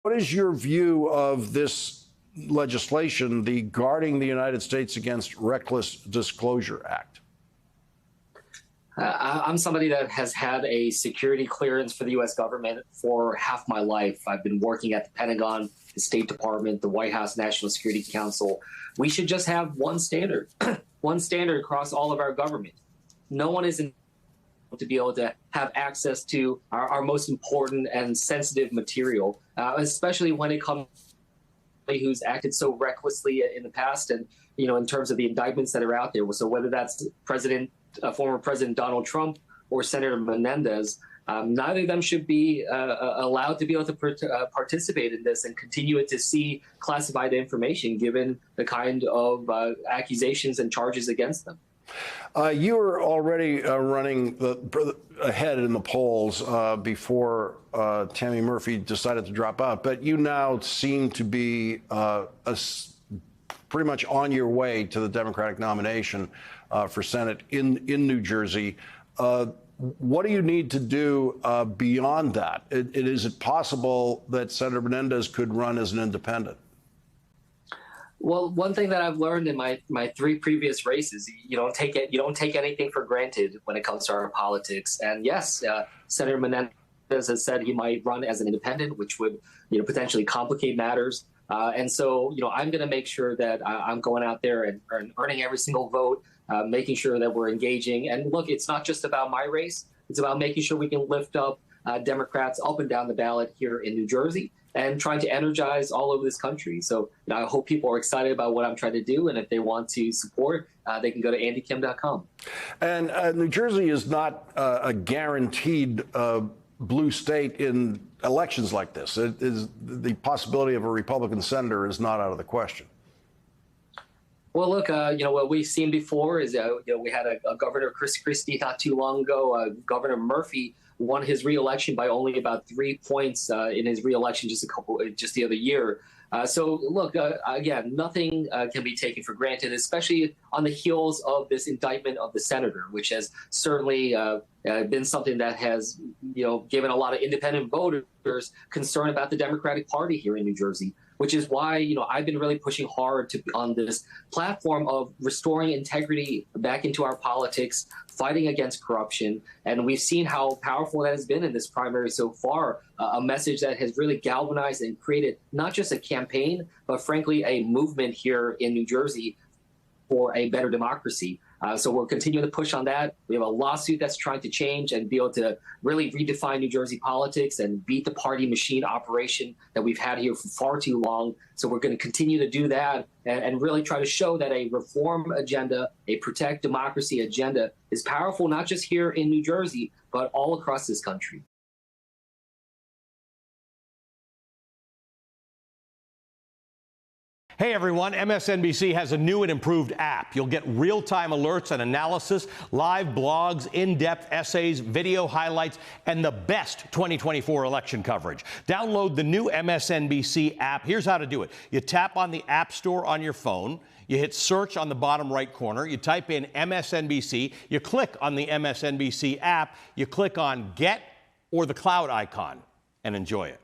What is your view of this legislation, the Guarding the United States Against Reckless Disclosure Act? I'm somebody that has had a security clearance for the U.S. government for half my life. I've been working at the Pentagon, the State Department, the White House National Security Council. We should just have one standard, one standard across all of our government. No one is to be able to have access to our most important and sensitive material, especially when it comes to who's acted so recklessly in the past and, in terms of the indictments that are out there. So whether that's former President Donald Trump or Senator Menendez, neither of them should be allowed to be able to participate in this and continue to see classified information given the kind of accusations and charges against them. You were already running ahead in the polls before Tammy Murphy decided to drop out, but you now seem to be pretty much on your way to the Democratic nomination for Senate in New Jersey. What do you need to do beyond that? Is it possible that Senator Menendez could run as an independent? Well, one thing that I've learned in my three previous races, you don't take anything for granted when it comes to our politics. And yes, Senator Menendez has said he might run as an independent, which would potentially complicate matters. And so I'm going to make sure that I'm going out there and earning every single vote, making sure that we're engaging. And look, it's not just about my race. It's about making sure we can lift up Democrats up and down the ballot here in New Jersey and trying to energize all over this country. So I hope people are excited about what I'm trying to do. And if they want to support, they can go to andykim.com. And New Jersey is not a guaranteed blue state in elections like this. It is, the possibility of a Republican senator is not out of the question. Well, look, what we've seen before is, we had a Governor Chris Christie not too long ago. Governor Murphy won his reelection by only about 3 points in his reelection just the other year. So, look, again, nothing can be taken for granted, especially on the heels of this indictment of the senator, which has certainly been something that has, given a lot of independent voters concern about the Democratic Party here in New Jersey, which is why, I've been really pushing hard on this platform of restoring integrity back into our politics, fighting against corruption. And we've seen how powerful that has been in this primary so far, a message that has really galvanized and created not just a campaign, but frankly, a movement here in New Jersey for a better democracy. So we're continuing to push on that. We have a lawsuit that's trying to change and be able to really redefine New Jersey politics and beat the party machine operation that we've had here for far too long. So we're going to continue to do that and really try to show that a reform agenda, a protect democracy agenda is powerful, not just here in New Jersey, but all across this country. Hey everyone, MSNBC has a new and improved app. You'll get real-time alerts and analysis, live blogs, in-depth essays, video highlights, and the best 2024 election coverage. Download the new MSNBC app. Here's how to do it. You tap on the App Store on your phone. You hit search on the bottom right corner. You type in MSNBC. You click on the MSNBC app. You click on Get or the cloud icon and enjoy it.